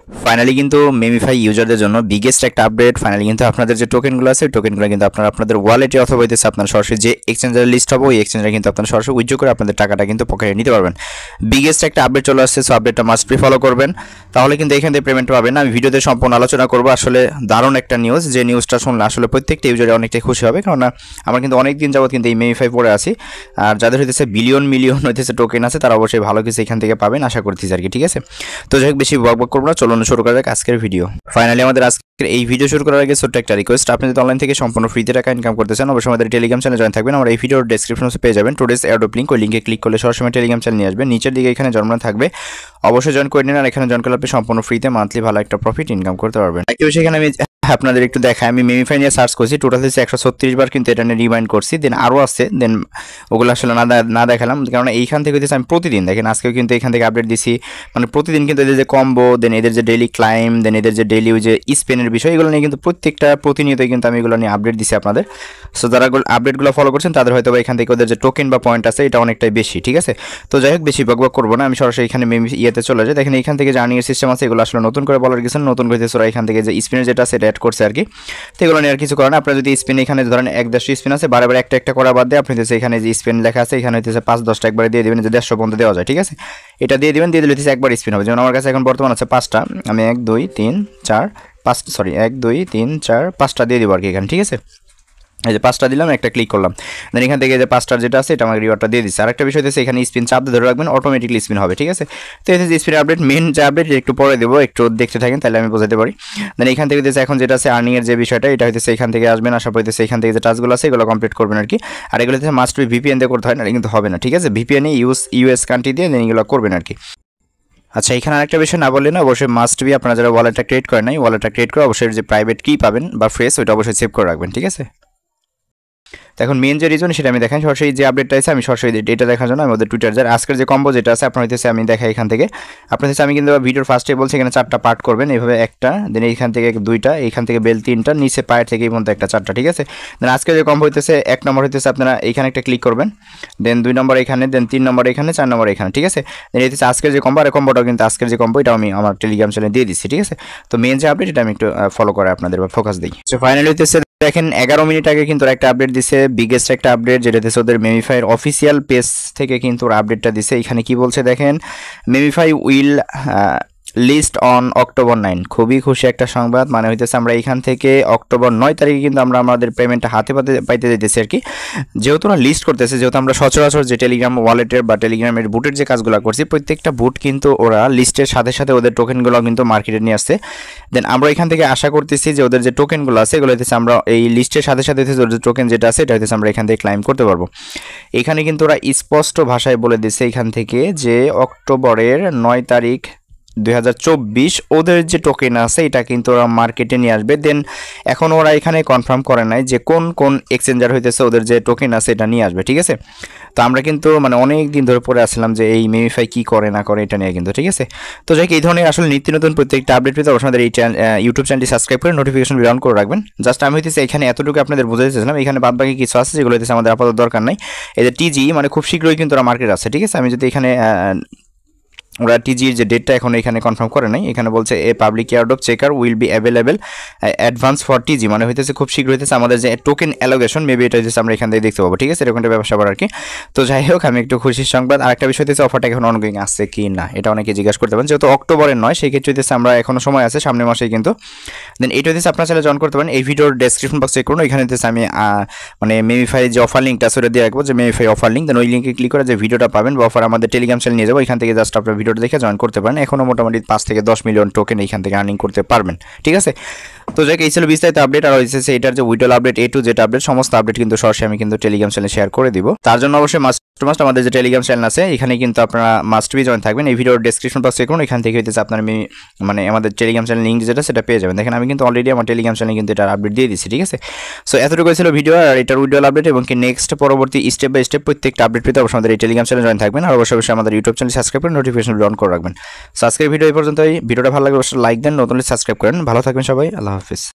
Finally কিন্তু মেমিফাই ইউজারদের জন্য biggest একটা আপডেট। ফাইনালি কিন্তু আপনাদের যে টোকেনগুলো আছে টোকেনগুলো কিন্তু আপনারা আপনাদের ওয়ালেটে অথবা হইতেছে আপনার সরাসরি যে এক্সচেঞ্জারে লিস্ট হবে ওই এক্সচেঞ্জারে কিন্তু আপনারা সরাসরি উইথড্র করে আপনাদের টাকাটা কিন্তু পকেটে নিতে পারবেন। বিগেস্ট একটা আপডেট চলে আসছে, সো আপডেটটা মাস্ট বি ফলো করবেন, তাহলে কিন্তু এখান থেকে পেমেন্ট পাবেন। আমি ভিডিওতে সম্পূর্ণ আলোচনা করবো। আসলে দারুণ একটা নিউজ, যে নিউজটা শুনলে আসলে প্রত্যেকটা ইউজারে অনেকটাই খুশি হবে, কারণ আমরা কিন্তু অনেক দিন যাবত কিন্তু এই মেমিফাই পড়ে আছি। আর যাদের হইতেছে বিলিয়ন মিলিয়ন হইতেছে টোকেন আছে তারা অবশ্যই ভালো কিছু এখান থেকে পাবেন আশা করতেছি আর কি। ঠিক আছে, তো যাই হোক বেশি বকবক করবো না, চলুন শুরু করা যাক আজকের ভিডিও। ফাইনালি আমাদের আজকের এই ভিডিও শুরু করার আগে ছোট্ট একটা রিকোয়েস্ট, আপনি যদি অনলাইন থেকে সম্পূর্ণ ফ্রিতে টাকা ইনকাম করতে চান অবশ্যই আমাদের টেলিগ্রাম চ্যানেলে জয়েন থাকবেন। আমরা এই ভিডিওর ডেসক্রিপশনে পেয়ে যাবেন টুডেস এয়ারড্রপ লিঙ্ক, ওই লিঙ্কে ক্লিক করলে সরাসরি টেলিগ্রাম চ্যানেল নিয়ে আসবে। নিচের দিকে এখানে জন্ম থাকবে, অবশ্যই জয়েন করে নিন। আর এখানে জয়েন করলে আপনি সম্পূর্ণ ফ্রিতে মান্থলি ভালো একটা প্রফিট ইনকাম করতে পারবেন। একটু সেখানে আমি আপনাদের একটু দেখাই, আমি মেমিফাই নিয়ে সার্চ করছি, টোটাল হচ্ছে 136 বার কিন্তু এটা নিয়ে রিমাইন্ড করছি। দেন আরও আছে, দেন ওগুলো আসলে না দেখালাম, কারণ এইখান থেকে হচ্ছে আমি প্রতিদিন দেখেন আজকেও কিন্তু এখান থেকে আপডেট দিছি, মানে প্রতিদিন কিন্তু এদের যে কম্বো, দেন এদের যে ডেইলি ক্লাইম, দেন এদের যে ডেইলি ওই যে স্পেনের বিষয়, এগুলো নিয়ে কিন্তু প্রত্যেকটা প্রতিনিয়তই কিন্তু আমি এগুলো নিয়ে আপডেট দিছি আপনাদের। সো যারা আপডেটগুলো ফলো করছেন তাদের হয়তো এখান থেকে ওদের যে টোকেন বা পয়েন্ট আছে এটা অনেকটাই বেশি। ঠিক আছে, তো যাই হোক বেশি বকবক করবো না, আমি সরাসরি এখানে ইয়েতে চলে যাই। দেখেন এখান থেকে যে আর্নিংয়ের সিস্টেম আছে এগুলো আসলে নতুন করে বলার কিছু, নতুন করে ওরা এখান থেকে যে স্পিনের যেটা সেটা অ্যাড করছে আর কি। তো এগুলো নিয়ে আর কিছু করেন, আপনারা যদি স্পিন এখানে ধরেন 1-10 স্পিন আছে, বারে একটা একটা করা বাদ দিয়ে আপনি হচ্ছে এখানে যে স্পিন লেখা আছে এখানে হচ্ছে 5-10টা একবারে দিয়ে দেবেন, যে 150 পর্যন্ত দেওয়া যায়। ঠিক আছে, এটা দিয়ে দিবেন, দিয়ে দিলে হচ্ছে একবার স্পিন হবে। যেমন আমার কাছে এখন বর্তমান আছে 5টা, আমি 1 2 3 4 5 সরি 1 2 3 4 5টা দিয়ে দিব আর কি এখানে। ঠিক আছে, এই যে 5টা দিলাম, একটা ক্লিক করলাম, দেন এখান থেকে যে 5টার যেটা আছে এটা আমাকে রিওয়ার্ডটা দিয়ে দিচ্ছে। আরেকটা বিষয় হচ্ছে এখানে স্পিন চাপ ধরে রাখবেন, অটোমেটিকলি স্পিন হবে। ঠিক আছে, তো এই যে স্পিন আপডেট, মেন যে আপডেট একটু পরে দেবো, একটু দেখতে থাকেন তাহলে আমি বোঝাতে পারি। দেন এখান থেকে হচ্ছে এখন যেটা আছে আর্নিংয়ের যে বিষয়টা, এটা হচ্ছে এখান থেকে আসবেন, আশা করতেছে এখান থেকে যে টাস্কগুলো আছে এগুলো কমপ্লিট করবেন আর কি। আর এগুলো হচ্ছে মাস্ট বি ভিপিএন দিয়ে করতে হয় না, কিন্তু হবে না। ঠিক আছে, ভিপিএন ইউএস কান্ট্রি দিয়ে দেন এগুলো করবেন আর কি। আচ্ছা, এখানে আরেকটা বিষয় না বললে না, অবশ্যই মাস্ট বি আপনারা যারা ওয়ালেটটা ক্রিয়েট করেন নাই, ওয়ালেটটা ক্রিয়েট করে অবশ্যই যে প্রাইভেট কি পাবেন বা ফ্রেশ ওইটা অবশ্যই সেভ করে রাখবেন। ঠিক আছে, এখন মেন যে রিজন সেটা আমি দেখেন, সরাসরি যে আপডেটটা আছে আমি সরাসরি এটা দেখার জন্য আমি ওদের টুইটার যার আজকের যে কম্বো যেটা আছে আপনার হইতেছে আমি দেখাই এখান থেকে। আপনার হচ্ছে আমি কিন্তু ভিডিওর ফার্স্টে বলছি এখানে 4টা পার্ট করবেন, এইভাবে একটা, দেন এইখান থেকে 2টা, এইখান থেকে বেল 3টা, নিচে পায়ের থেকে এই পর্যন্ত একটা 4টা। ঠিক আছে, দেন আজকে যে কম্বো হইতেছে 1 নম্বর হইতেছে আপনারা এইখানে একটা ক্লিক করবেন, দেন 2 নম্বর এখানে, দেন 3 নম্বর এখানে, 4 নম্বর এখানে। ঠিক আছে, দেন এই হচ্ছে আজকের যে কম্বো, আর কম্বোটাও কিন্তু আজকের যে কম্বো এটাও আমি আমার টেলিগ্রাম চ্যানেলে দিয়ে দিচ্ছি। ঠিক আছে, তো মেন যে আপডেট এটা আমি একটু ফলো করে আপনাদের বা ফোকাস দিই। সো ফাইনালি হইতেছে দেখেন 11 মিনিট আগে কিন্তু একটা আপডেট দিছে, বিগেস্ট একটা আপডেট, যেটা হচ্ছে ওদের মেমিফাইয়ের অফিসিয়াল পেজ থেকে কিন্তু ওরা আপডেটটা দিছে। এখানে কি বলছে দেখেন, মেমিফাই উইল লিস্ট অন অক্টোবর 9। খুবই খুশি একটা সংবাদ, মানে হইতেছে আমরা এখান থেকে অক্টোবর 9 তারিখে কিন্তু আমরা আমাদের পেমেন্টটা হাতে পাইতে যেতেছি আর কি। যেহেতু ওরা লিস্ট করতেছে, যেহেতু আমরা সচরাচর যে টেলিগ্রাম ওয়ালেটের বা টেলিগ্রামের বুটের যে কাজগুলো করছি প্রত্যেকটা বুট কিন্তু ওরা লিস্টের সাথে সাথে ওদের টোকেনগুলো কিন্তু মার্কেটে নিয়ে আসছে। দেন আমরা এখান থেকে আশা করতেছি যে ওদের যে টোকেনগুলো আছে এগুলো হইতেছে আমরা এই লিস্টের সাথে সাথে ওদের টোকেন যেটা আছে এটা হইতেছে আমরা এখান থেকে ক্লাইম করতে পারবো। এখানে কিন্তু ওরা স্পষ্ট ভাষায় বলে দিচ্ছে এখান থেকে যে অক্টোবরের 9 তারিখ 2024 ওদের যে টোকেন আছে এটা কিন্তু ওরা মার্কেটে নিয়ে আসবে। দেন এখন ওরা এখানে কনফার্ম করে নাই যে কোন কোন এক্সচেঞ্জার হইতেছে ওদের যে টোকেন আছে এটা নিয়ে আসবে। ঠিক আছে, তো আমরা কিন্তু মানে অনেক দিন ধরে পড়ে আসলাম যে এই মেমিফাই কি করে না করে এটা নিয়ে কিন্তু। ঠিক আছে, তো যাই এই ধরনের আসলে নিত্য নতুন প্রত্যেকটা আপডেট পেতে অবশ্যই আমাদের এই ইউটিউব চ্যানেলটি সাবস্ক্রাইব করে নোটিফিকেশন বিল অন করে রাখবেন। জাস্ট আমি হইতেছে এখানে এতটুকু আপনাদের বোঝাতে চাইছিলাম, এখানে বাদ বাকি কিছু আছে যেগুলো হইতেছে আমাদের আপাতত দরকার নাই। এই যে টিজি মানে খুব শীঘ্রই কিন্তু ওরা মার্কেট আছে। ঠিক আছে, আমি যদি এখানে ওরা টিজির যে ডেটটা এখন এখানে কনফার্ম করে নাই, এখানে বলছে a public airdrop checker will be available advance for টিজি, মানে হইতেছে খুব শীঘ্র হইতেছে আমাদের যে টোকেন অ্যালোকেশন মেবি এটা হচ্ছে আমরা এখান থেকে দেখতে পাবো। ঠিক আছে, এরকম একটা ব্যবসা আর কি। তো যাই হোক আমি একটু খুশির সংবাদ। আরেকটা বিষয় হচ্ছে অফারটা এখন অনগোয়িং আছে কি না এটা অনেকে জিজ্ঞাসা করতে পারেন, যেহেতু অক্টোবরের নয় সেই ক্ষেত্রে হইতেছে আমরা এখনো সময় আছে সামনের মাসেই কিন্তু। দেন এটা হচ্ছে আপনার চ্যানেলে জয়েন করতে পারেন, এই ভিডিওর ডেসক্রিপশন বক্স চেক করুন, এখানে হচ্ছে আমি মানে মেমিফাই যে অফার লিঙ্কটা আছে ওটা দিয়ে রাখবো, যে মেমিফাই অফার লিঙ্ক, দেন ওই লিঙ্কে ক্লিক করে যে ভিডিওটা পাবেন বা অফার আমাদের টেলিগ্রাম চ্যানেল নিয়ে যাবো, এখান থেকে জাস্ট আপনার ভিডিওটা দেখে জয়েন করতে পারেন। এখনো মোটামুটি 5 থেকে 10 মিলিয়ন টোকেন এখান থেকে আর্নিং করতে পারবেন। ঠিক আছে, তো যাই এই ছিল বিস্তারিত আপডেট। আর হচ্ছে এটার যে উইডল update A to Z update সমস্ত আপডেট কিন্তু সরাসরি আমি কিন্তু টেলিগ্রাম চ্যানেলে শেয়ার করে দিব। তার জন্য অবশ্যই মাস্ট আমাদের যে টেলিগ্রাম চ্যানেল আছে এখানে কিন্তু আপনারা মাস্ট বি জয়েন থাকবেন। এই ভিডিওর ডেসক্রিপশন বক্সে দেখুন, এখান থেকে হইতেছে আপনার মানে আমাদের টেলিগ্রাম চ্যানেল লিঙ্ক যেটা সেটা পেয়ে যাবেন। দেখেন আমি কিন্তু অলরেডি আমার টেলিগ্রাম চ্যানেলে কিন্তু এটার আপডেট দিয়ে দিচ্ছি। ঠিক আছে, সো এতটুকু ছিল ভিডিও আর এটার উইডল আপডেট, এবং কি নেক্সট পরবর্তী স্টেপ বাই স্টেপ প্রত্যেকটা আপডেট পেতে অবশ্যই আমাদের এই টেলিগ্রাম চ্যানেলে জয়েন থাকবেন। আর অবশ্যই আমাদের ইউটিউব চ্যানেল সাবস্ক্রাইব করে নোটিফিকেশন অন করে রাখবেন। সো আজকের ভিডিও এই পর্যন্তই। ভিডিওটা ভালো লাগলে অবশ্যই লাইক দেন, নতুন সাবস্ক্রাইব করেন। ভালো থাকবেন সবাই, আল্লাহ হাফিজ।